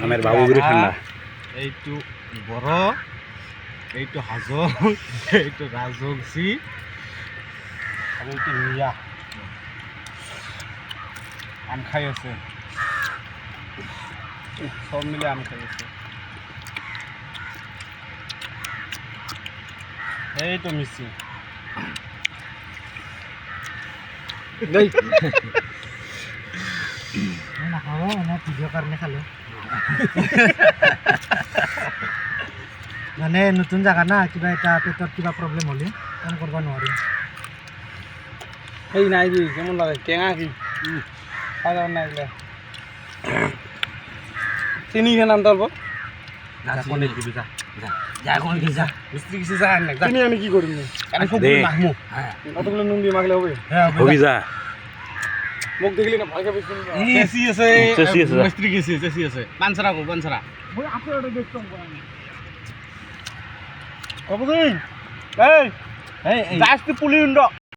আমের বাবুগুড়ি ঠান্ডা এইটো বড় এইটো হাজং এইটো রাজংশী আর এইটো মিয়া আম খাই আছে সব মিলে আম খাই আছে এইটো মিছি ভিডিও কাৰণে খালো মানে নতুন জায়গা না কিবা এটা পেটত কিবা প্রবলেম হলে কাম করবা নোৱাৰিম এই নাই কি কেমন লাগে টেঙা কি খাই যাবেন না এগুলো চিনি খেয়ে নাম তলব মিস্ত্রি কিছু যায় না চিনি আমি কি করিম মাখমু কতগুলো নুন দিয়ে মাখলে হবে হবি যা মুখ দেখলি না ভালকে বেশি চেঁচি আছে মিস্ত্রি গেছি চেঁচি আছে পানছাড়া গো পানছাড়া ওই আপনি ওটা দেখতাম কবদিন এই এই জাস্ট পুলি উন্ড